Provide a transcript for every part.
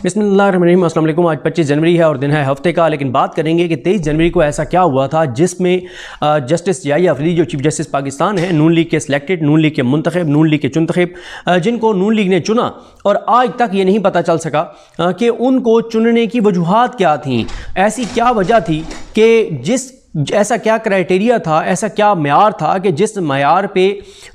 बिस्मिल्लाहिर्रहमानिर्रहीम। अस्सलाम वालेकुम। आज 25 जनवरी है और दिन है हफ्ते का, लेकिन बात करेंगे कि 23 जनवरी को ऐसा क्या हुआ था जिसमें जस्टिस याहिया अफरीदी जो चीफ जस्टिस पाकिस्तान है, नून लीग के सिलेक्टेड, नून लीग के मुंतखब, नून लीग के चुनतखब, जिनको नून लीग ने चुना और आज तक ये नहीं पता चल सका कि उनको चुनने की वजूहात क्या थी। ऐसी क्या वजह थी कि ऐसा क्या क्राइटेरिया था, ऐसा क्या मयार था कि जिस मयार पे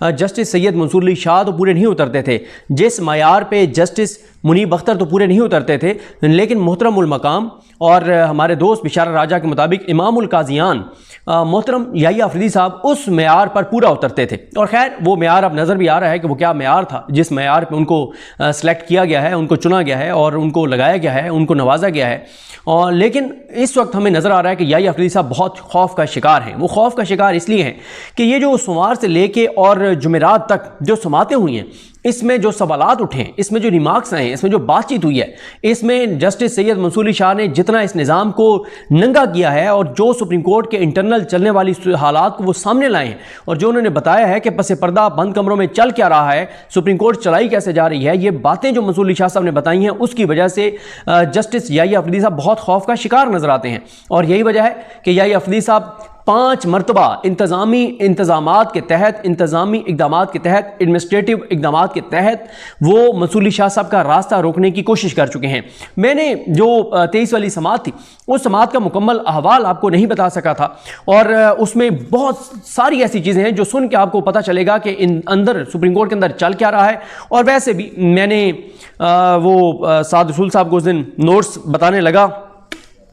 जस्टिस सैयद मंसूर अली शाह तो पूरे नहीं उतरते थे, जिस मयार पे जस्टिस मुनीब अख्तर तो पूरे नहीं उतरते थे, लेकिन मोहतरम उल मकाम और हमारे दोस्त बिशारा राजा के मुताबिक इमामुल काजियान मोहतरम याहिया अफरीदी साहब उस मयार पर पूरा उतरते थे। और खैर वो मयार अब नज़र भी आ रहा है कि वो क्या मयार था जिस मयार पे उनको सेलेक्ट किया गया है, उनको चुना गया है और उनको लगाया गया है, उनको नवाजा गया है। और लेकिन इस वक्त हमें नज़र आ रहा है कि याहिया अफरीदी साहब बहुत खौफ का शिकार हैं। वो खौफ का शिकार इसलिए हैं कि ये जो सोमवार से लेके और जुमेरात तक जो समातें हुई हैं, इसमें जो सवालात उठे हैं, इसमें जो रिमार्क्स आए हैं, इसमें जो बातचीत हुई है, इसमें जस्टिस सैयद मंसूर अली शाह ने जितना इस निज़ाम को नंगा किया है और जो सुप्रीम कोर्ट के इंटरनल चलने वाली हालात को वो सामने लाए हैं और जो उन्होंने बताया है कि पसे पर्दा बंद कमरों में चल क्या रहा है, सुप्रीम कोर्ट चलाई कैसे जा रही है, ये बातें जो मंसूर अली शाह साहब ने बताई हैं, उसकी वजह से जस्टिस याहिया अफरीदी साहब बहुत खौफ का शिकार नजर आते हैं। और यही वजह है कि याहिया अफरीदी साहब 5 मरतबा इंतजामी इंतजामात के तहत, इंतजामी इकदामात के तहत, एडमिनिस्ट्रेटिव इकदामात के तहत वो मंसूर अली शाह साहब का रास्ता रोकने की कोशिश कर चुके हैं। मैंने जो 23 वाली समात थी, उस समात का मुकम्मल अहवाल आपको नहीं बता सका था और उसमें बहुत सारी ऐसी चीज़ें हैं जो सुन के आपको पता चलेगा कि इन अंदर सुप्रीम कोर्ट के अंदर चल क्या रहा है। और वैसे भी मैंने साद रसूल साहब को उस दिन नोट्स बताने लगा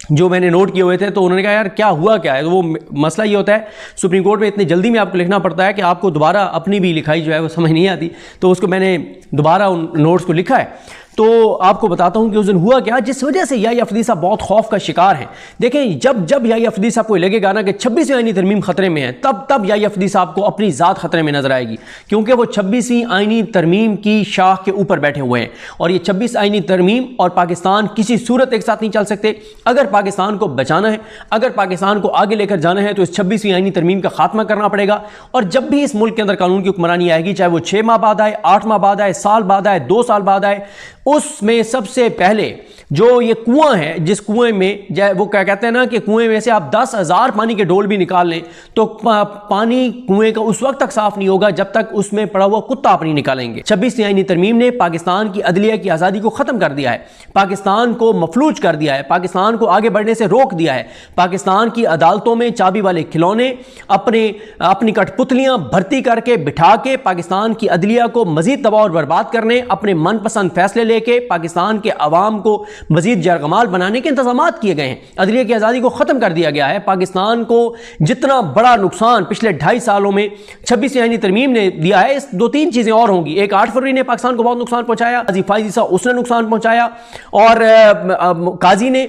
जो मैंने नोट किए हुए थे, तो उन्होंने कहा यार क्या हुआ क्या है। तो वो मसला ये होता है सुप्रीम कोर्ट में इतनी जल्दी में आपको लिखना पड़ता है कि आपको दोबारा अपनी भी लिखाई जो है वो समझ नहीं आती, तो उसको मैंने दोबारा उन नोट्स को लिखा है। तो आपको बताता हूं कि उस दिन हुआ क्या जिस वजह से याहिया अफरीदी साहब बहुत खौफ का शिकार हैं। देखें, जब याहिया अफरीदी साहब को लगेगा ना कि 26वीं आईनी तरमीम खतरे में है, तब याहिया अफरीदी साहब को अपनी ज़ात खतरे में नजर आएगी, क्योंकि वो 26वीं आईनी तरमीम की शाख के ऊपर बैठे हुए हैं। और ये 26 आईनी तरमीम और पाकिस्तान किसी सूरत एक साथ नहीं चल सकते। अगर पाकिस्तान को बचाना है, अगर पाकिस्तान को आगे लेकर जाना है, तो इस 26वीं आईनी तरमीम का खात्मा करना पड़ेगा। और जब भी इस मुल्क के अंदर कानून की हुक्मरानी आएगी, चाहे वो 6 माह बाद आए, 8 माह बाद आए, साल बाद आए, 2 साल बाद आए, उसमें सबसे पहले जो ये कुआं है, जिस कुएं में वो क्या कहते हैं ना कि कुएं में से आप 10,000 पानी के डोल भी निकाल लें तो पानी कुएं का उस वक्त तक साफ नहीं होगा जब तक उसमें पड़ा हुआ कुत्ता आप नहीं निकालेंगे। 26वीं आईनी तरमीम ने पाकिस्तान की अदलिया की आज़ादी को ख़त्म कर दिया है, पाकिस्तान को मफलूज कर दिया है, पाकिस्तान को आगे बढ़ने से रोक दिया है। पाकिस्तान की अदालतों में चाबी वाले खिलौने अपनी कठपुतलियां भर्ती करके बिठा के पाकिस्तान की अदलिया को मजीद तबाह और बर्बाद करने, अपने मनपसंद फैसले लेके पाकिस्तान के अवाम को मजीद जरगमाल बनाने के इंतजाम किए गए हैं। अदलिया की आज़ादी को ख़त्म कर दिया गया है। पाकिस्तान को जितना बड़ा नुकसान पिछले 2.5 सालों में 26वीं आईनी तरमीम ने दिया है, इस 2-3 चीज़ें और होंगी। एक 8 फरवरी ने पाकिस्तान को बहुत नुकसान पहुंचाया, फाइजी साहब उसने नुकसान पहुंचाया, और काजी ने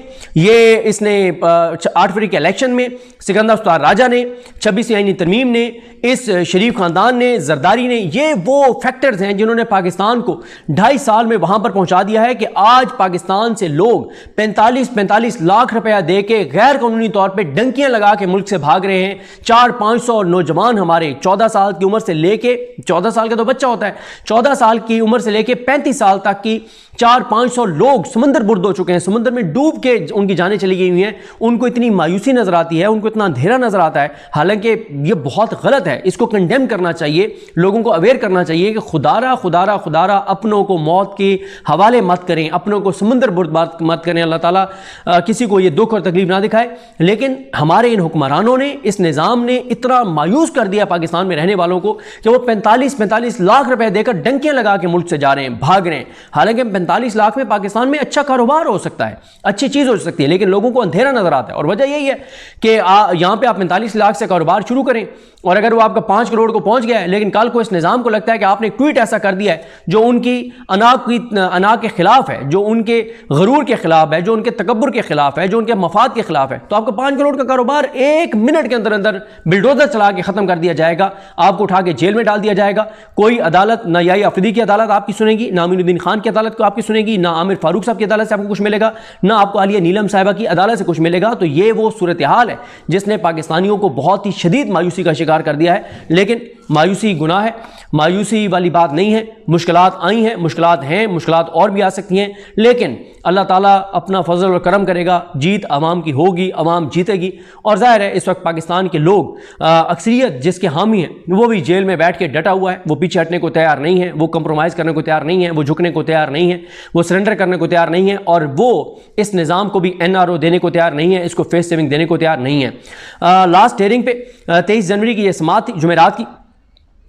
इसने 8 फरवरी के इलेक्शन में, सिकंदर उस्ताद राजा ने, 26वीं आईनी तरमीम ने, इस शरीफ खानदान ने, जरदारी ने, ये वो फैक्टर्स हैं जिन्होंने पाकिस्तान को 2.5 साल में वहां पर पहुंचा दिया है कि आज पाकिस्तान से लोग 45 लाख रुपया दे के गैर कानूनी तौर पे डंकियां लगा के मुल्क से भाग रहे हैं। 400-500 नौजवान हमारे 14 साल की उम्र से लेके, 14 साल का तो बच्चा होता है, 14 साल की उम्र से लेके 35 साल तक की 400-500 लोग समुद्र बुर्द हो चुके हैं, समुद्र में डूब के उनकी जानें चली गई हुई हैं। उनको इतनी मायूसी नजर आती है, उनको इतना अंधेरा नजर आता है, हालांकि ये बहुत गलत है। इसको कंडेम करना चाहिए, लोगों को अवेयर करना चाहिए कि खुदारा खुदारा खुदारा अपनों को मौत के हवाले मत करें, अपनों को समुद्र बुर्द मत करें। अल्लाह ताला किसी को ये दुख और तकलीफ ना दिखाए। लेकिन हमारे इन हुक्मरानों ने, इस निज़ाम ने इतना मायूस कर दिया पाकिस्तान में रहने वालों को कि वो 45 लाख रुपए देकर डंकियां लगा के मुल्क से जा रहे हैं, भाग रहे हैं। हालांकि 45 लाख में पाकिस्तान में अच्छा कारोबार हो सकता है, अच्छी चीज़ हो सकती है, लेकिन लोगों को अंधेरा नजर आता है। और वजह यही है कि यहाँ पे आप 45 लाख से कारोबार शुरू करें और अगर वो आपका 5 करोड़ को पहुंच गया है, लेकिन कल को इस निज़ाम को लगता है कि आपने एक ट्वीट ऐसा कर दिया है जो उनकी अना के खिलाफ है, जो उनके गरूर के खिलाफ है, जो उनके तकब्बुर के खिलाफ है, जो उनके मफाद के खिलाफ है, तो आपका 5 करोड़ का कारोबार 1 मिनट के अंदर अंदर बिल्डोजर चला के खत्म कर दिया जाएगा, आपको उठा के जेल में डाल दिया जाएगा। कोई अदालत, ना याई अफरीदी की अदालत आपकी सुनेगी, ना अमीनुद्दीन खान की अदालत को आपकी सुनेगी, ना आमिर फारूक साहब की अदालत से आपको कुछ मिलेगा, ना आपको आलिया नीलम साहिबा की अदालत से कुछ मिलेगा। तो ये वो सूरत हाल है जिसने पाकिस्तानियों को बहुत ही शदीद मायूसी का शिकार कर दिया है। लेकिन मायूसी गुनाह है, मायूसी वाली बात नहीं है। मुश्किलात आई हैं, मुश्किलात हैं, मुश्किलात और भी आ सकती हैं, लेकिन अल्लाह ताला अपना फजल और करम करेगा, जीत अवाम की होगी, अवाम जीतेगी। और ज़ाहिर है इस वक्त पाकिस्तान के लोग, अक्सरियत जिसके हामी हैं, वो भी जेल में बैठ के डटा हुआ है, वो पीछे हटने को तैयार नहीं है, वो कंप्रोमाइज़ करने को तैयार नहीं है, वो झुकने को तैयार नहीं है, वो सरेंडर करने को तैयार नहीं है, और वो इस निज़ाम को भी NRO देने को तैयार नहीं है, इसको फेस सेविंग देने को तैयार नहीं है। लास्ट हेयरिंग पे 23 जनवरी की ये समाअत थी, जुमेरात की।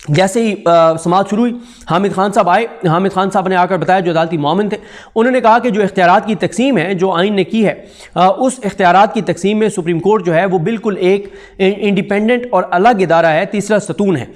जैसे ही समाअत शुरू हुई, हामिद खान साहब आए। हामिद खान साहब ने आकर बताया, जो अदालती मोमिन थे, उन्होंने कहा कि जो इख्तियारात की तकसीम है जो आइन ने की है, उस इख्तियारात की तकसीम में सुप्रीम कोर्ट जो है वो बिल्कुल एक इंडिपेंडेंट और अलग इदारा है, तीसरा सतून है।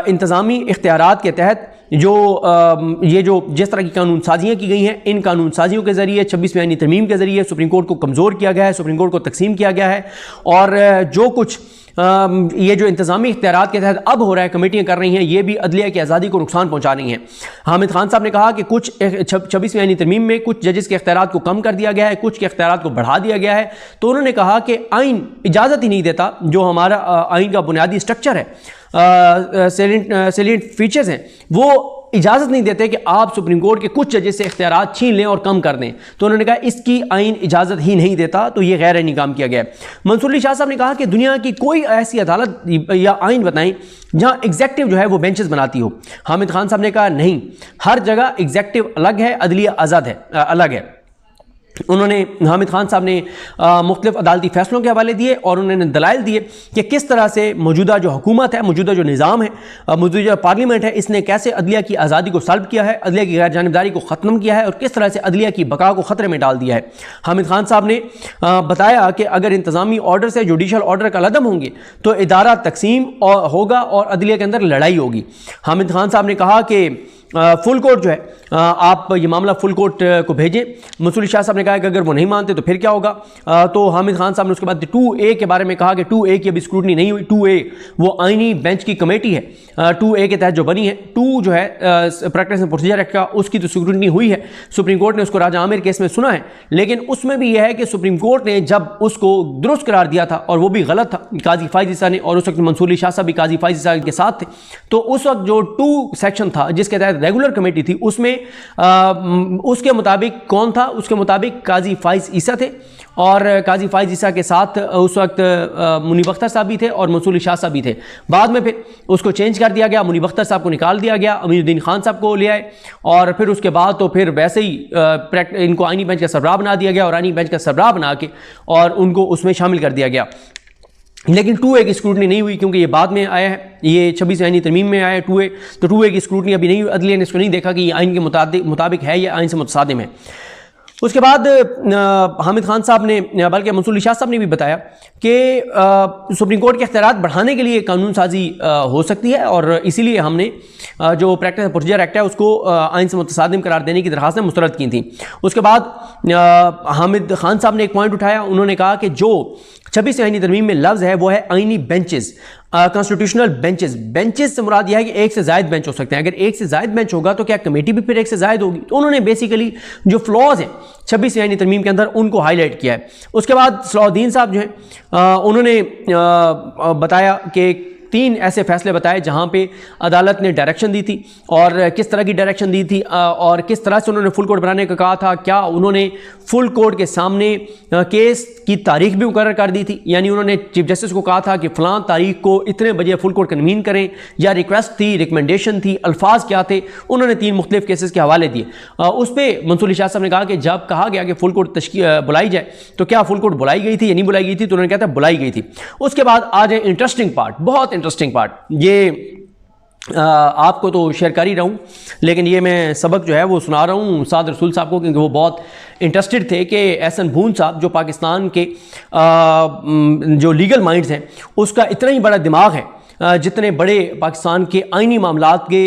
इंतज़ामी इख्तियारात के तहत ये जो जिस तरह की कानून साजियाँ की गई हैं, इन कानून साजियों के ज़रिए 26वीं आईनी तरमीम के ज़रिए सुप्रीम कोर्ट को कमज़ोर किया गया है, सुप्रीम कोर्ट को तकसीम किया गया है। और जो कुछ ये जो इंतज़ामी इख्तियारात के तहत अब हो रहा है, कमेटियाँ कर रही हैं, ये भी अदलिया की आज़ादी को नुकसान पहुँचा रही हैं। हामिद खान साहब ने कहा कि कुछ 26वीं आईनी तरमीम में कुछ जजेस के इख्तियारात को कम कर दिया गया है, कुछ के इख्तियारात को बढ़ा दिया गया है। तो उन्होंने कहा कि आइन इजाज़त ही नहीं देता, जो हमारा आइन का बुनियादी स्ट्रक्चर है, सैलिएंट फीचर्स हैं, वो इजाज़त नहीं देते कि आप सुप्रीम कोर्ट के कुछ जजेस से इख्तियारात छीन लें और कम कर दें। तो उन्होंने कहा इसकी आइन इजाज़त ही नहीं देता, तो ये गैर आइनी काम किया गया है। मंसूर अली शाह साहब ने कहा कि दुनिया की कोई ऐसी अदालत या आइन बताएं जहां एग्जेक्टिव जो है वो बेंचेस बनाती हो। हामिद खान साहब ने कहा नहीं, हर जगह एग्जेक्टिव अलग है, अदलिया आज़ाद है, अलग है। उन्होंने, हामिद खान साहब ने मुख्तलिफ अदालती फैसलों के हवाले दिए और उन्होंने दलाइल दिए कि किस तरह से मौजूदा जो हुकूमत है, मौजूदा जो निज़ाम है, मौजूदा पार्लियामेंट है, इसने कैसे अदलिया की आज़ादी को सल्ब किया है, अदलिया की गैर जानिबदारी को ख़त्म किया है और किस तरह से अदलिया की बका को ख़तरे में डाल दिया है। हामिद खान साहब ने बताया कि अगर इंतज़ामी ऑर्डर से जुडिशल ऑर्डर का लदम होंगे तो इदारा तकसीम होगा और अदलिया के अंदर लड़ाई होगी। हामिद खान साहब ने कहा कि फुल कोर्ट जो है, आप ये मामला फुल कोर्ट को भेजें। मंसूर शाह साहब ने कहा कि अगर वो नहीं मानते तो फिर क्या होगा। तो हामिद खान साहब ने उसके बाद 2A के बारे में कहा कि 2A की अभी स्क्रूटनी नहीं हुई। 2A वो आइनी बेंच की कमेटी है, 2A के तहत जो बनी है। 2 जो है प्रैक्टिस एंड प्रोसीजर एक्ट का, उसकी तो स्क्रूटनी हुई है, सुप्रीम कोर्ट ने उसको राजा आमिर केस में सुना है, लेकिन उसमें भी यह है कि सुप्रीम कोर्ट ने जब उसको दुरुस्त करार दिया था और वो भी गलत था, काजी फाइज ईसा ने, और उस वक्त मंसूर अली शाह साहब भी काजी फाइज ईसा के साथ थे, तो उस वक्त जो 2 सेक्शन था जिसके तहत रेगुलर कमेटी थी, उसमें उसके मुताबिक कौन था, उसके मुताबिक काजी फाइज ईसा थे और काजी फाइज ईसा के साथ उस वक्त मुनीब अख्तर साहब भी थे और मंसूर अली शाह साहब भी थे। बाद में फिर उसको चेंज कर दिया गया, मुनीब अख्तर साहब को निकाल दिया गया, अमीनुद्दीन खान साहब को ले आए और फिर उसके बाद तो फिर वैसे ही इनको आइनी बेंच का सरबराह बना दिया गया और आइनी बेंच का सरबराह बना के और उनको उसमें शामिल कर दिया गया। लेकिन 2A की स्क्रूटनी नहीं हुई क्योंकि ये बाद में आया है, ये 26 आईनी तरमीम में आया है 2A, तो 2A की स्क्रूटनी अभी नहीं हुई। अदलिया ने इसको नहीं देखा कि ये आइन के मुताबिक है या आइन से मुतसादिम है। उसके बाद हामिद खान साहब ने, बल्कि मंसूर अली शाह साहब ने भी बताया कि सुप्रीम कोर्ट के इख्तियारात बढ़ाने के लिए कानून साजी हो सकती है और इसीलिए हमने जो प्रैक्टिस एंड प्रोसीजर एक्ट है उसको आइन से मुतसादिम करार देने की दरख्वास्तें मुस्तरद की थी। उसके बाद हामिद खान साहब ने एक पॉइंट उठाया, उन्होंने कहा कि जो 26 आईनी तरमीम में लफ्ज़ है वो है आइनी बेंचेस, कॉन्स्टिट्यूशनल बेंचेस। बेंचेस से मुराद यह है कि एक से ज़ायद बेंच हो सकते हैं। अगर एक से ज़ायद बेंच होगा तो क्या कमेटी भी फिर एक से ज़ायद होगी? तो उन्होंने बेसिकली जो फ्लॉज हैं 26 आईनी तरमीम के अंदर उनको हाईलाइट किया है। उसके बाद सलाहुद्दीन साहब जो हैं उन्होंने बताया कि 3 ऐसे फैसले बताए जहां पे अदालत ने डायरेक्शन दी थी और किस तरह की डायरेक्शन दी थी और किस तरह से उन्होंने फुल कोर्ट बनाने का कहा था। क्या उन्होंने फुल कोर्ट के सामने केस की तारीख भी मुकर्रर कर दी थी, यानी उन्होंने चीफ जस्टिस को कहा था कि फ़लाँ तारीख को इतने बजे फुल कोर्ट कन्वीन करें, या रिक्वेस्ट थी, रिकमेंडेशन थी, अल्फाज क्या थे, उन्होंने 3 मुख्तलिफ केसेस के हवाले दिए। उस पर मंसूर अली शाह साहब ने कहा कि जब कहा गया कि फुल कोर्ट बुलाई जाए तो क्या फुल कोर्ट बुलाई गई थी या नहीं बुलाई गई थी, तो उन्होंने कहा था बुलाई गई थी। उसके बाद आ जाए इंटरेस्टिंग पार्ट, बहुत इंटरेस्टिंग पार्ट, ये आपको तो शेयर कर ही रहा हूँ, लेकिन ये मैं सबक जो है वो सुना रहा हूँ उस्ताद रसूल साहब को, क्योंकि वो बहुत इंटरेस्टेड थे कि एहसन भून साहब जो पाकिस्तान के जो लीगल माइंड्स हैं उसका इतना ही बड़ा दिमाग है जितने बड़े पाकिस्तान के आइनी मामलात के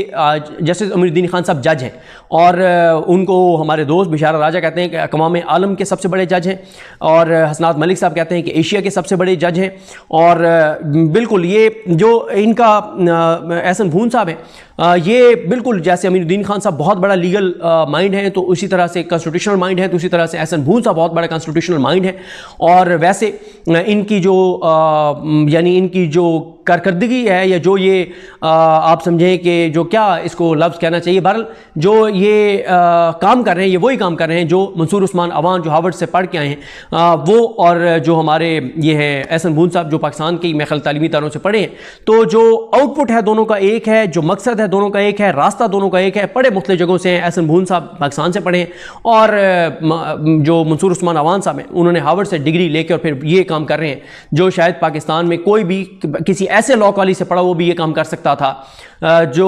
जस्टिस अमीरुद्दीन खान साहब जज हैं, और उनको हमारे दोस्त बिशारा राजा कहते हैं कि अक़वाम आलम के सबसे बड़े जज हैं, और हसनात मलिक साहब कहते हैं कि एशिया के सबसे बड़े जज हैं। और बिल्कुल ये जो इनका एहसन भून साहब हैं, ये बिल्कुल जैसे अमीरुद्दीन खान साहब बहुत बड़ा लीगल माइंड है, तो उसी तरह से कॉन्स्टिट्यूशनल माइंड है, तो उसी तरह से एहसन भून साहब बहुत बड़ा कॉन्स्टिट्यूशनल माइंड है। और वैसे इनकी जो यानी इनकी जो कारकर्दगी है, या जो ये आप समझें कि जो क्या इसको लफ्ज़ कहना चाहिए, बहरहाल जो ये काम कर रहे हैं, ये वही काम कर रहे हैं जो मंसूर उस्मान अवान जो हार्वर्ड से पढ़ के आए हैं वो, और जो हमारे ये हैं एहसन भून साहब जो पाकिस्तान के महल तालीमी इदारों से पढ़े हैं। तो जो आउटपुट है दोनों का एक है, जो मकसद है दोनों का एक है, रास्ता दोनों का एक है। पढ़े मुख्तलिफ जगहों से हैं, एहसन भून साहब पाकिस्तान से पढ़े हैं, और जो मंसूर उस्मान अवान साहब हैं उन्होंने हार्वर्ड से डिग्री लेकर और फिर ये काम कर रहे हैं जो शायद पाकिस्तान में कोई भी किसी ऐसे लॉ कॉलेज से पढ़ा वो भी ये काम कर सकता था जो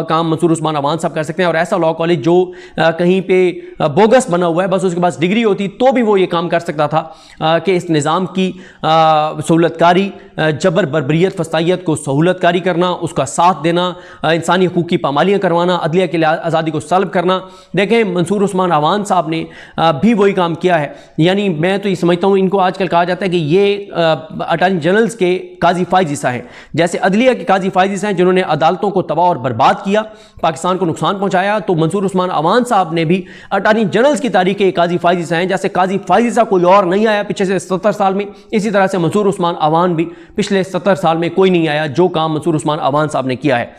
काम मंसूर उस्मान अवान साहब कर सकते हैं। और ऐसा लॉ कॉलेज जो कहीं पे बोगस बना हुआ है, बस उसके पास डिग्री होती तो भी वो ये काम कर सकता था कि इस निज़ाम की सहूलतकारी, जबर बर्बरियत फस्तायत को सहूलतकारी करना, उसका साथ देना, इंसानी हकूक़ की पामालियाँ करवाना, अदलिया के आज़ादी को सल्ब करना। देखें मंसूर उस्मान अवान साहब ने भी वही काम किया है। यानी मैं तो ये समझता हूँ, इनको आजकल कहा जाता है कि ये अटॉर्नी जनरल्स के काजी फाइज ईसा हैं, जैसे अदलिया के काजी फाइज ईसा हैं जिन्होंने अदालतों को तबाह और बर्बाद किया, पाकिस्तान को नुकसान पहुंचाया। तो मंसूर उस्मान अवान साहब ने भी अटॉर्नी जनरल्स की तारीख के काजी फाइज ईसा हैं। जैसे काजी फाइज ईसा कोई और नहीं आया पिछले से 70 साल में, इसी तरह से मंसूर उस्मान अवान भी पिछले 70 साल में कोई नहीं आया जो काम मंसूर उस्मान अवान साहब ने किया है।